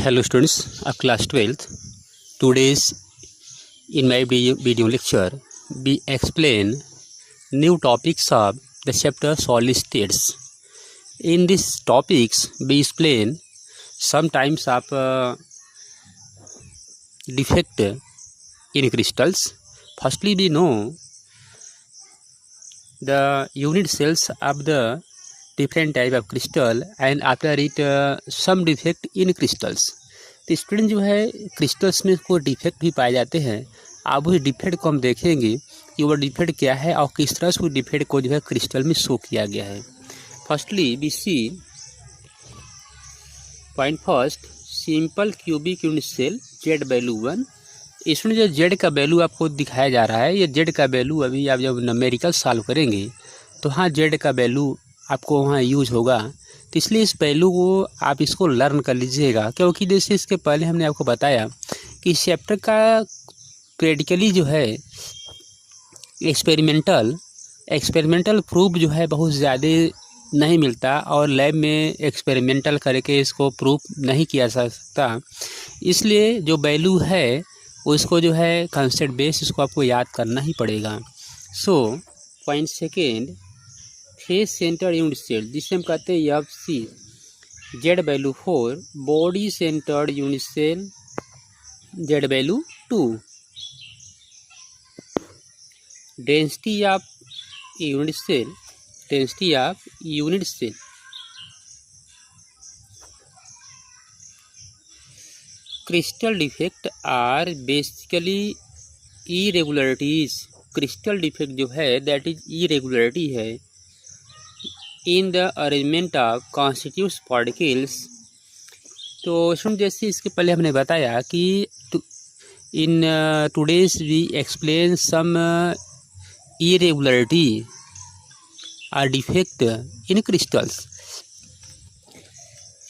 Hello students of class 12th. Today's in my video lecture we explain new topics of the chapter solid states. In these topics we explain some types of defect in crystals. Firstly we know the unit cells of the different type of crystal and after it some defect in crystals. तो student जो है crystals में कोई defect भी पाए जाते हैं। अब उस डिफेक्ट को हम देखेंगे कि वो डिफेक्ट क्या है और किस तरह से उस डिफेक्ट को जो है क्रिस्टल में शो किया गया है। Firstly we see point first simple cubic unit cell Z value 1। इसमें जो जेड का वैल्यू आपको दिखाया जा रहा है, ये जेड का वैल्यू अभी आप जब न्यूमेरिकल सॉल्व करेंगे तो हाँ जेड का वैल्यू आपको वहाँ यूज होगा। तो इसलिए इस वैल्यू को आप इसको लर्न कर लीजिएगा, क्योंकि जैसे इसके पहले हमने आपको बताया कि इस चैप्टर का प्रैक्टिकली जो है एक्सपेरिमेंटल प्रूफ जो है बहुत ज़्यादा नहीं मिलता और लैब में एक्सपेरिमेंटल करके इसको प्रूफ नहीं किया जा सकता। इसलिए जो वैल्यू है उसको जो है कंसेप्ट बेस इसको आपको याद करना ही पड़ेगा। So point second face centre unit cell जिसे हम कहते हैं F C Z value 4, body centred unit cell Z value 2, density of unit cell crystal defect are basically irregularities. Crystal defect जो है दैट इज इरेगुलरिटी है in the arrangement of constituents particles. तो सुन जैसे इसके पहले हमने बताया कि in today's we explain some irregularity or defect in crystals.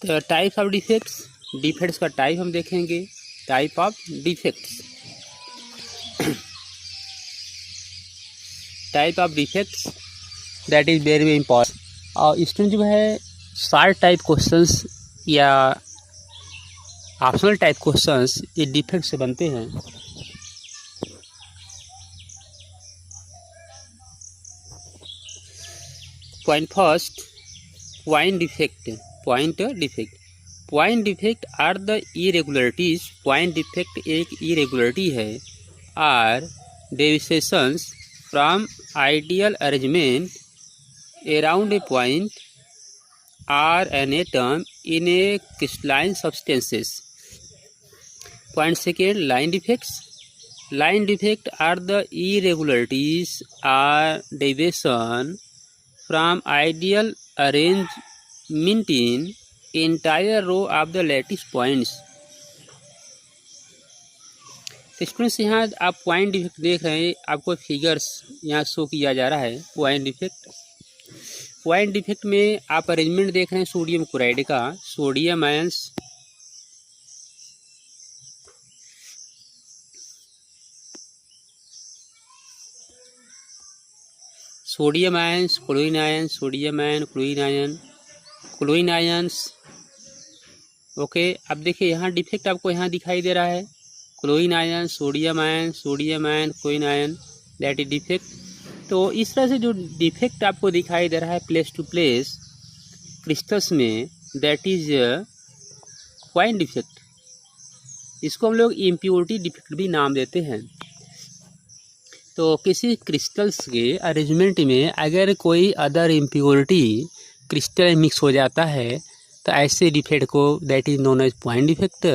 तो टाइप ऑफ डिफेक्ट्स का टाइप हम देखेंगे। Type of defects that is very very important. और स्टूडेंट जो है शार्ट टाइप क्वेश्चंस या ऑप्शनल टाइप क्वेश्चंस ये डिफेक्ट से बनते हैं। Point first point defect are the irregularities. Point defect एक इरेगुलरिटी है or deviations from ideal arrangement around a point or an atom in a crystalline substances. Point second line defect are the irregularities or deviation from ideal arrangement in entire row of the lattice points. तो students यहाँ आप point defect देख रहे हैं, आपको figures यहाँ show किया जा रहा है। पॉइंट डिफेक्ट में आप अरेंजमेंट देख रहे हैं सोडियम क्लोराइड का। Sodium ions chlorine ions okay. अब देखिए यहाँ डिफेक्ट आपको यहाँ दिखाई दे रहा है chlorine ion, sodium ion, chlorine ion, that is defect. तो इस तरह से जो डिफेक्ट आपको दिखाई दे रहा है प्लेस टू प्लेस क्रिस्टल्स में दैट इज पॉइंट डिफेक्ट। इसको हम लोग इम्प्योरिटी डिफेक्ट भी नाम देते हैं। तो किसी क्रिस्टल्स के अरेंजमेंट में अगर कोई अदर इम्प्योरिटी क्रिस्टल मिक्स हो जाता है तो ऐसे डिफेक्ट को that is known as point defect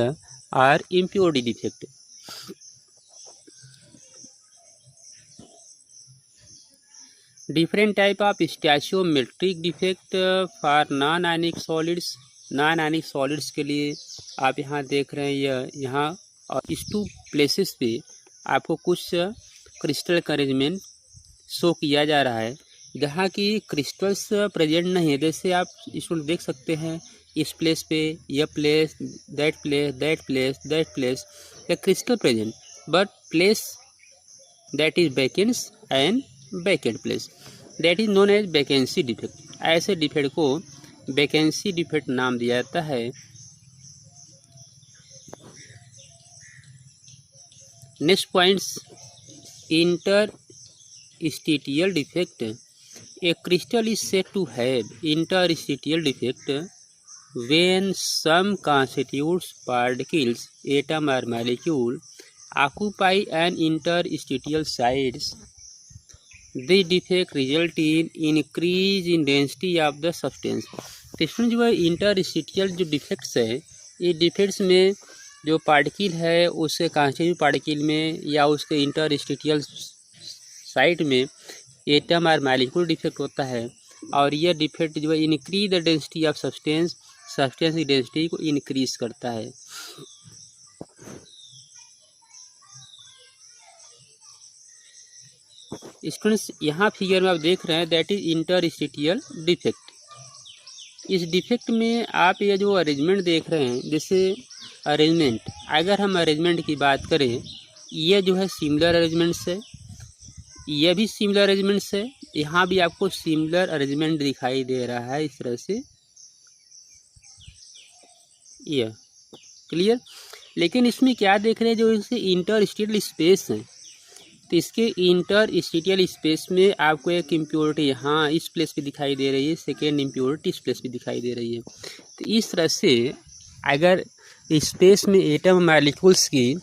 और impurity defect. Different type of stoichiometric defect for non ionic solids के लिए आप यहाँ देख रहे हैं यहाँ और इस टू प्लेसेस पे आपको कुछ क्रिस्टल का अरेंजमेंट शो किया जा रहा है जहाँ की क्रिस्टल्स प्रेजेंट नहीं है। जैसे आप इसको देख सकते हैं इस प्लेस पे यह place that place a crystal present but place that is vacancy and vacant place that is known as vacancy defect. ऐसे डिफेक्ट को वैकेंसी डिफेक्ट नाम दिया जाता है। Next points, interstitial defect. A crystal is said to have interstitial defect when some constituent particles, atom or molecule, occupy an interstitial sites. This defect result in increase in density of the substance. तो इसमें जो है interstitial जो defects है, ये defects में जो particle है उसके कॉन्स्टिट्यूटिव पार्टिकल में या उसके इंटरस्टिशियल साइट में एटम और मॉलिक्यूल डिफेक्ट होता है, और यह डिफेक्ट जो है increase the density of substance की डेंसिटी को इंक्रीज करता है। स्टूडेंट्स, यहाँ फिगर में आप देख रहे हैं दैट इज इंटरस्टिशियल डिफेक्ट। इस डिफेक्ट में आप ये जो अरेंजमेंट देख रहे हैं, जैसे अरेंजमेंट, अगर हम अरेंजमेंट की बात करें, ये जो है सिमिलर अरेंजमेंट्स है, ये भी सिमिलर अरेंजमेंट्स है, यहाँ भी आपको सिमिलर अरेंजमेंट दिखाई दे रहा है इस तरह से, ये क्लियर। लेकिन इसमें क्या देख रहे हैं, जो इससे इंटरस्टिशियल स्पेस है, तो इसके इंटरस्टिशियल स्पेस में आपको एक इम्प्योरिटी यहाँ इस प्लेस पे दिखाई दे रही है, सेकेंड इम्प्योरिटी इस प्लेस पे दिखाई दे रही है। तो इस तरह से अगर स्पेस में एटम मॉलिक्यूल्स की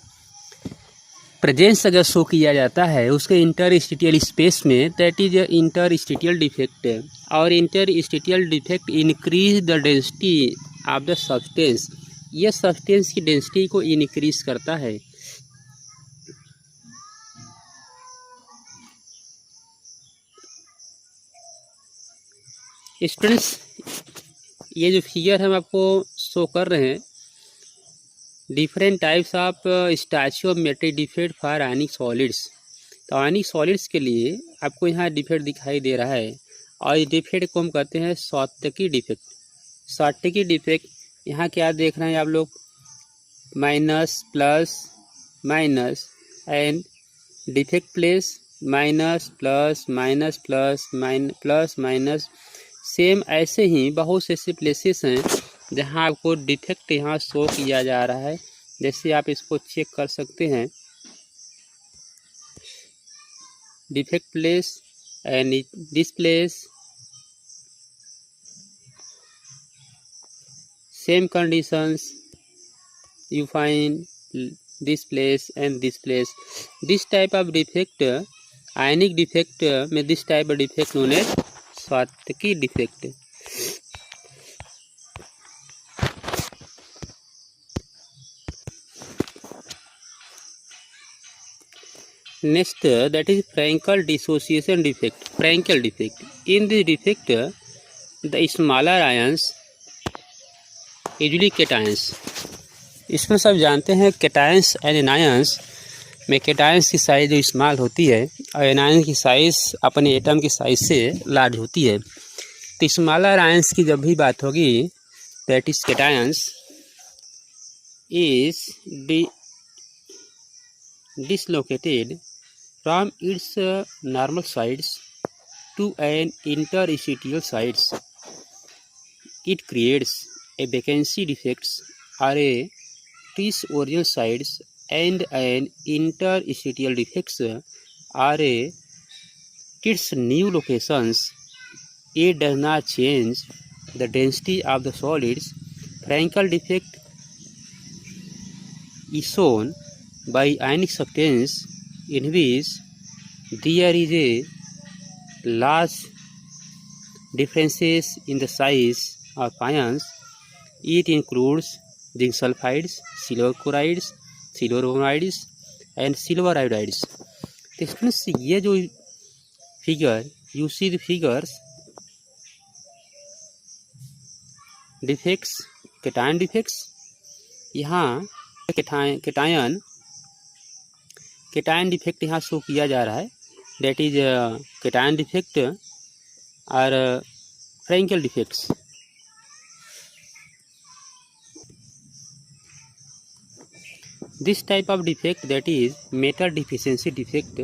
प्रेजेंस अगर शो किया जाता है उसके इंटरस्टिशियल स्पेस में, दैट इज इंटरस्टिशियल डिफेक्ट। और interstitial defect increase the density of the substance, यह सब्सटेंस की डेंसिटी को इंक्रीज करता है। स्टूडेंट्स, ये जो फिगर हम आपको शो कर रहे हैं, different types of stoichiometric defect for ionic solids. तो आयनिक सॉलिड्स के लिए आपको यहाँ डिफेक्ट दिखाई दे रहा है, और इस डिफेक्ट को हम कहते हैं शॉटकी डिफेक्ट। शॉटकी डिफेक्ट यहाँ क्या देख रहे हैं आप लोग, minus plus minus and defect place minus plus minus plus plus minus. Same ऐसे ही बहुत से ऐसे प्लेसेस हैं जहां आपको डिफेक्ट यहाँ शो किया जा रहा है। जैसे आप इसको चेक कर सकते हैं, defect place and this place, same conditions you find this place and this place. This type of defect, ionic defect में this type of defect known as Schottky defect. Next, that is Frankel dissociation defect. Frankel defect. In this defect, the smaller ions, usually cations, इसमें सब जानते हैं cations and anions में cations की size जो small होती है और एनायंस की साइज़ अपने एटम की साइज़ से लार्ज होती है। तो स्मॉलर आयंस की जब भी बात होगी, that is cations is dislocated from its normal sides to an interstitial sides, it creates a vacancy defects और a its original sides, and an interstitial defects are its new locations. It does not change the density of the solids. Frankel defect is shown by ionic substance in which there is a large differences in the size of ions. It includes zinc sulphides, silver chlorides, silver bromides and silver iodides. तो students, ये जो figure you see the figures defects, cation defects, यहाँ cation defect यहाँ show किया जा रहा है, that is cation defect और Frenkel defects. This type of defect, that is metal deficiency defect.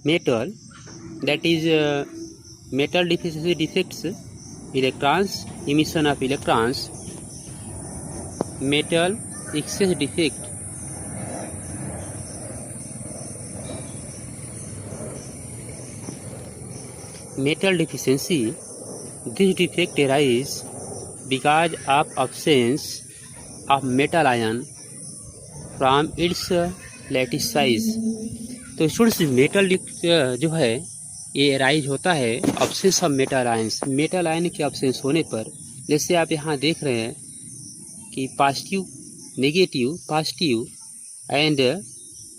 Metal, that is metal deficiency defects, electrons, emission of electrons. Metal excess defect, metal deficiency. This defect arises because of absence of metal ion from its lattice size. तो students metal जो है ये rise होता है absence of metal ions. Metal ion के absence होने पर जैसे आप यहाँ देख रहे हैं कि positive, negative, positive and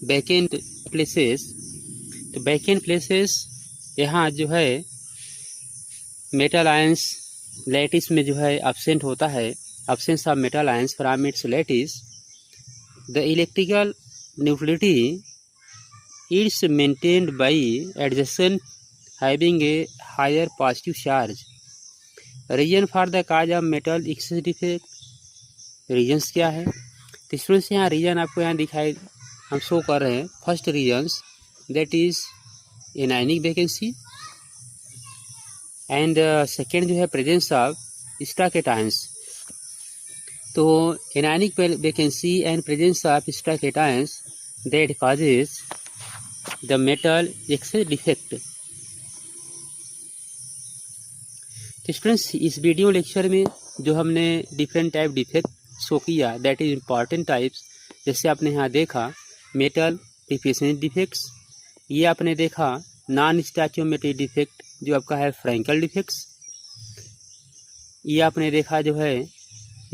vacant places. तो वैकेंट प्लेसेस यहाँ जो है मेटल आयंस लैटिस में जो है एब्सेंट होता है, absence of metal ions from its lattice. The electrical neutrality its maintained by adjacent having a higher positive charge. Reason for the cause of metal excess defect, reasons क्या है? तो students यहाँ reason आपको यहाँ दिखाई हम शो कर रहे हैं। First reasons that is anionic vacancy and second जो है प्रेजेंस ऑफ स्टाकेटायंस। तो anionic vacancy and presence of extra cations that causes the metal excess defect. तो स्टूडेंट्स इस वीडियो लेक्चर में जो हमने डिफरेंट टाइप डिफेक्ट शो किया दैट इज इम्पॉर्टेंट टाइप्स। जैसे आपने यहाँ देखा मेटल डिफिशिएंसी डिफेक्ट्स, ये आपने देखा नॉन स्टैचियोमेट्रिक डिफेक्ट जो आपका है फ्रैंकल डिफेक्ट्स, ये आपने देखा जो है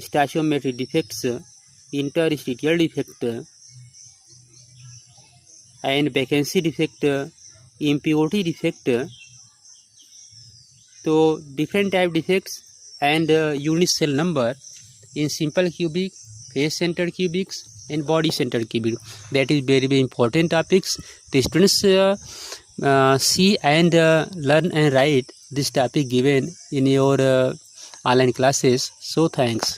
stoichiometric defects interstitial defect and vacancy defect, impurity defect. तो different type defects and unit cell number in simple cubic, face centered cubics and body centered cubic, that is very very important topics. The students see and learn and write this topic given in your online classes. So thanks.